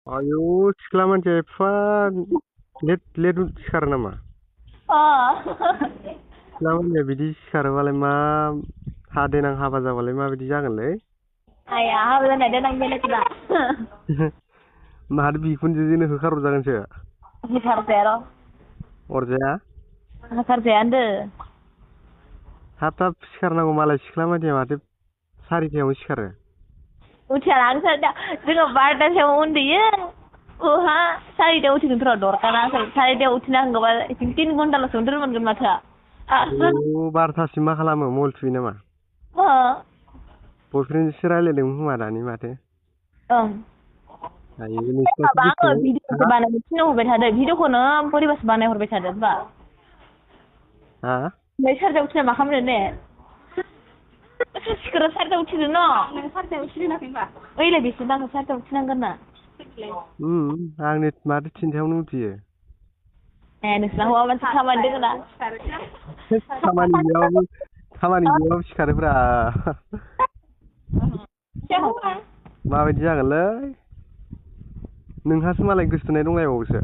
आयौ सिख्ला मानसिया एफा लेट सिखारो नामा? सिख्ला मानसिया बिदि सिखारोबालाय मा देनां हाबा जाबालाय माबायदि जागोनलै? आया हाबा जानाय देनां बेलेगना माथो बिखुनजोजोंनो होखारहरजागोनसो? होखारजाया र'। अरजाया? होखारजाया होनदो। थाब सिखारनांगौ मालाय सिख्ला मानसिया माथो सारिथायावनो सिखारो। उथियाना आं सारिथा जोङो 12थासोआव उन्दुयो। ओहा सारिथायाव उथिगोनथ' र' दरकारा सारिथायाव उथिना होंगोबा 3 घन्टाल'सो उन्दुनो मोनगोन माथो। आयौ 12थासिम मा खालामो मबाइल थुयो नामा? बयफ्रेन्डजोंसो रायलायदोंमोन खोमा दानि माथो? ओं। आयौ नोंसिनासो माबा आङो गोसोआव भिडिअ'सो बानायनो थिनहरबाय थादों भिडिअ'खौनो बोरैबासो बानायहरबाय थादों होनबा। हा? ओमफ्राय सारिथायाव उथिना मा खालामनो ने? सिखारना सारिथायाव उथिदो न'? नों सारिथायाव उथिनाखै होनबा? ओइलाय बेसो दां सारिथायाव उथिनांगोन ना। आंनो माथो 3थायावनो उथियो। ए नोंसिना हौवा मानसि खामानि दोङो ना? खामानि गैयाबाबो सिखारोब्रा। माबायदि जागोनलै? नोंहासो मालाय गोसथोनाय दंलायबावोसो।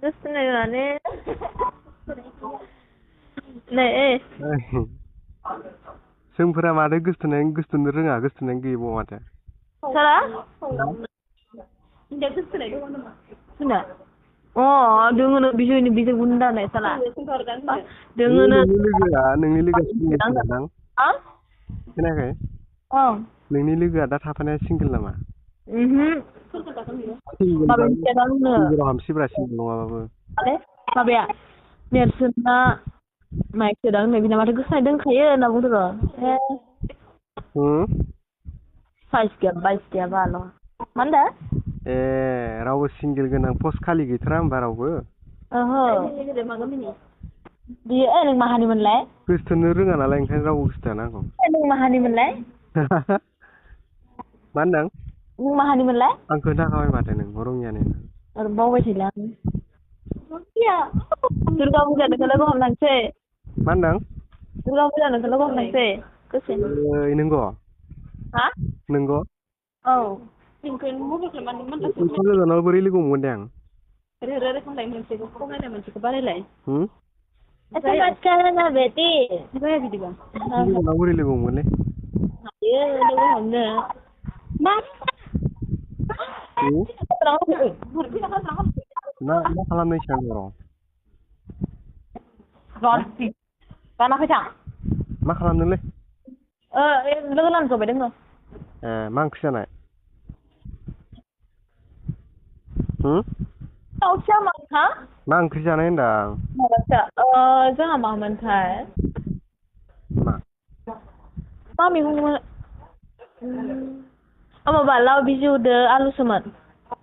गोसथोनाय माने नै जोंफोरा माथो गोसथोनो रोङा गोसथोनायानो गैबावा माथो। सोरो? गोसथोनाय दङ नामा? सोरना? दोङोनो बिजयनि बिजै बुन्दानो साला। दोङोनो। नोंनि लोगोआ सिंगेलदां? खोनायाखै? नोंनि लोगोआ दा थाफानाया सिंगेल नामा? सिंगेलाव हाबसैब्रा सिंगेल नङाबाबो। माबाया नेर्सोना माइक सोदां बिना माथो गोसोनाय दंखायो होनना बुंदों र'। साइस गैया बाल'। मा होनदों? ए रावबो सिंगेल गोनां पस्ट खालि गैथारा होमबा रावबो? ओहो। बियो नों माहानिमोनलाय? गोसथोनो रोङा नालाय ओंखायनो रावबो गोसथोआ आंखौ। नों माहानिमोनलाय? मा होनदों? नों माहानिमोनलाय? आं खोन्थाखाबाय माथो नोंखौ रङियानि होननानै। बावबाय थायोलै आं। दुर्गा फुजा नोंखौ लोगो हमनांसै। मा होनदों? दुर्गा फुजा नोंखौ लोगो हमनांसै। नंगौ? हा? नंगौ? औ। मबाइलखौ मानो एफा गोजानाव बोरै लोगो हमगोन दे आं? मोनसेखौ खमायना मोनसेखौ बारायलाय। एफा गोजानाव बोरै लोगो हमगोनलै? हायो लोगो हमनो। मा खालामनो सानदों? लाना फैथां। मा खालामदोंलै? लोगो लानो जबाय दोङो। ए मा ओंख्रि जानाय? मा ओंख्रि जानाय होनदां? जोंहा मामोनथाय? मा? मा मैगंमोन? माबा लाव बिजौदो आलुसोमोन।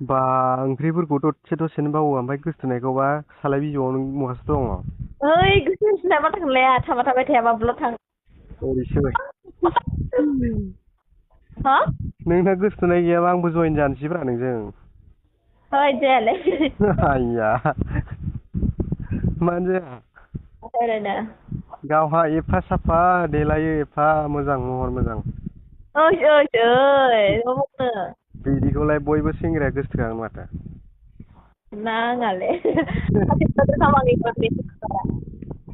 बा ओंख्रिफोरखौ दसेनो बावो ओमफ्राय गोसथोनायखौबा सालाय बिजौआव महासो दङ? ओइ गोसोनाय बाथ्राखौलाय थाबाय थायाबाबोल' थां। ओरैसो। हा? नोंना गोसथोनाय गैयाबा आंबो जयेन जानोसैब्रा नोंजों। जायालै। आइया मानो जाया? ओरैनो। गावहा एफा साफा देलायो एफा मोजां महर मोजां। बिदिखौलाय बयबो सेंग्राया गोसथोखागोन माथो। नाङालै।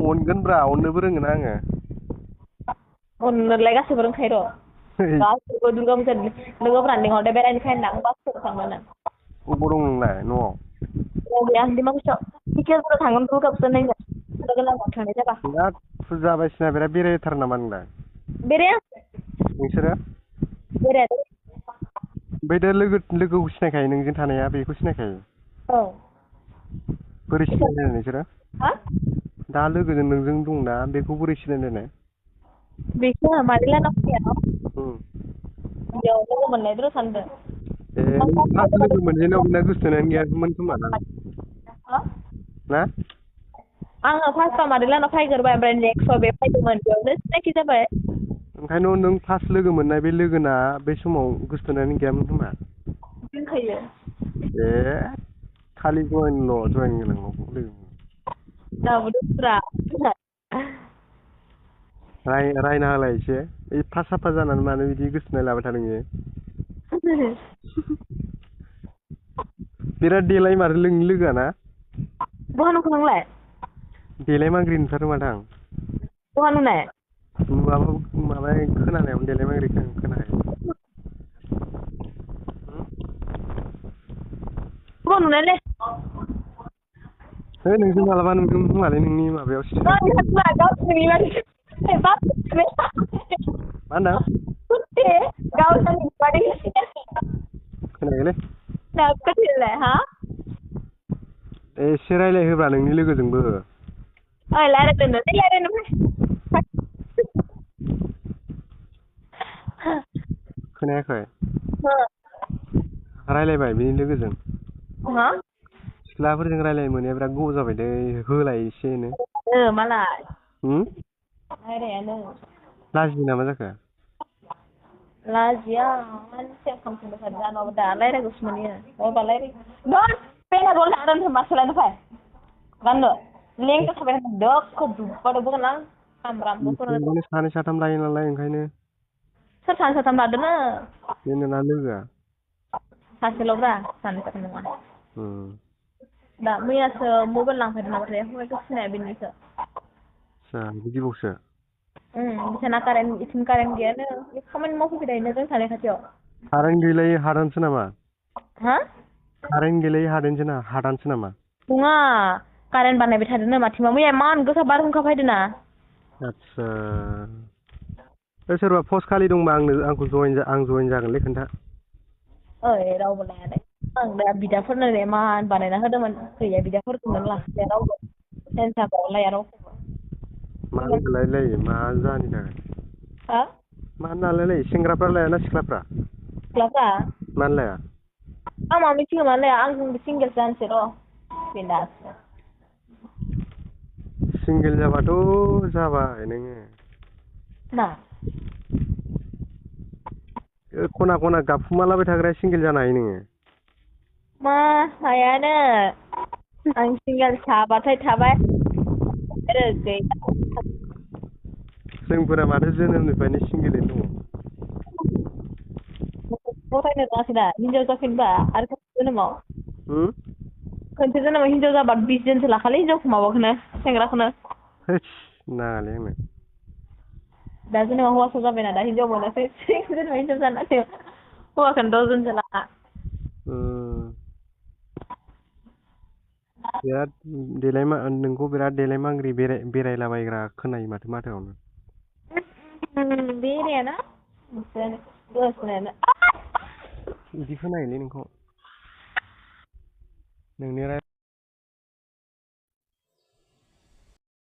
अनगोनब्रा अननोबो रोङोना आङो। अननोलाय गासैबो रोंखायो र'। गासैबो दुर्गा फुजानि लोगोफोरानो लिंहरदो बेरायनो फै होनना बासुगाव थांनोनो। अबाव दं नोंलाय न'आव? धिकियाजुलियाव थांगोन दुर्गा फुजा नायनो लोगो लामायाव थांनाय जाबा। बिराद फुजा बायदिसिना बिराद बेरायथारो नामा नोंलाय? बेराया। नोंसोरो? बेरायालै। ओमफ्राय दा लोगोखौ सिनायखायो नोंजों थानाया बेखौ सिनायखायो? औ। बोरै सिनायलायनाय नोंसोरो? हा? दा लोगोजों नोंजों दंना बेखौ बोरै सिनायलायनाय? बेखौ मादै बेयाव लोगो मोनलायदों सानैदों। ए नों फार्स्ट लोगो मोनजेननायाव बेना गोसथोनायानो गैयामोन खोमा दां? ना? आङो फार्स्टआव मादै लाहानाव फैग्रोबाय ओमफ्राय नेक्स्टआव बे फैदोंमोन बेयावनो सिनाखि जाबाय। ओंखायनोथ' नों फार्स्ट लोगो मोननाय बे लोगोना बे समाव गोसथोनायानो गैयामोन खोमा? दंखायो। ए खालि जयेन गोनांल' लोगो। दाबो दंब्रा। रायना होलाय एसे एफा साफा जानानै मानो बिदि गोसोनाय लाबाय थादों इयो बिराद देलाय मारो नोंनि लोगोआ ना बहा नुखो नोंलाय देलाय मांग्रि नुथारो माथो आं बहा नुनाय नुवाबो माबा खोनानायावनो देलाय मांग्रि खोनाखायो बहा नुनायलै है नोंसोर मालाबा नुदों खोमालै नोंनि माबायाव मा होनदों खोनायाखैलै हा एसे रायलायहोब्रा नोंनि लोगोजोंबो ओइ रायलायनो खोनायाखै रायलायबाय बिनि लोगोजों मा सिख्लाफोरजों रायलायनो मोनैया बिराद गोबाव जाबाय दै होलाय एसेनो मालाय लाजियो नामा जाखो लाजिया मानसिया खामखुंबाय थादों नङाबा दा रायलायगौसोमोन इयो माबा रायलाय पेना रल लादों मासोलानो फै गाननो लेंग्रा थाबाय दोखो दुब्बादो बोगोन आं सामब्राम गुफुर सानै साथाम लायो नालाय ओंखायनो सोर सानै साथाम लादोंनो बेनो ना लोगोआ सासेल'ब्रा सानै साथाम नङा दा मैयासो मबाइल लांफैदों नामाथाय हौवाखौ सिनाया बिनिसो बिदिबावसो बिसाना इथिं कारेन्ट गैयानो खामानि मावफैबाय थायोनो जों थानाय खाथियाव कारेन्ट गैलायै हादानसो नामा हा कारेन्ट गैलायै हादानसो नामा नङा कारेन्ट बानायबाय थादोंनो माथिंबा मैया इमान गोसा बारहुंखा फैदोंना आदसा सोरबा पस्ट खालि दंबा आंखौ आं जइन जागोनलै खोन्था ओइ रावबो लाया दे आं दा बिदाफोरनो इमान बानायना होदोंमोन गैया बिदाफोरखौनो लाखिया रावबो सेन्साराव लाया रावखौबो मा लायलायो मा जाहोननि थाखाय हा मानो लालायलायो सेंग्राफ्रा लायाना सिख्लाफ्रा सिख्लाफ्रा मानो लाया आं मा मिथिगौ मानो लाया आंजोंबो सिंगेल जानोसै र' बिन्दास सिंगेल जाबाथ' जाबाय नोङो ना खना खना गाबखुमालाबाय थाग्राया सिंगेल जानो हायो नोङो मा हायानो आं सिंगेल थाबाथाय थाबाय आरो गैया जोंफोरा माथो जोनोमनिफ्रायनो सिंगेलैनो दङ गथायनो रोङाखै दा हिनजाव जाफिनबा आरो खनसे जोनोमाव हिनजाव जाबा 20 जनसो लाखालै हिनजावखौ माबाखौनो सेंग्राखौनो नाङालै आंनो दा जेनेबा हौवासा जाबायना दा हिनजाव मोनासै जेनेबा हिनजाव जानानै हौवाखौनो 10 जनसो लाखा बिराद नोंखौ बिराद देलायमांग्रि बेरायलाबायग्रा खोनायो माथो माथोआवनो बेरायाना बिदि खोनायोलै नोंखौ नोंनि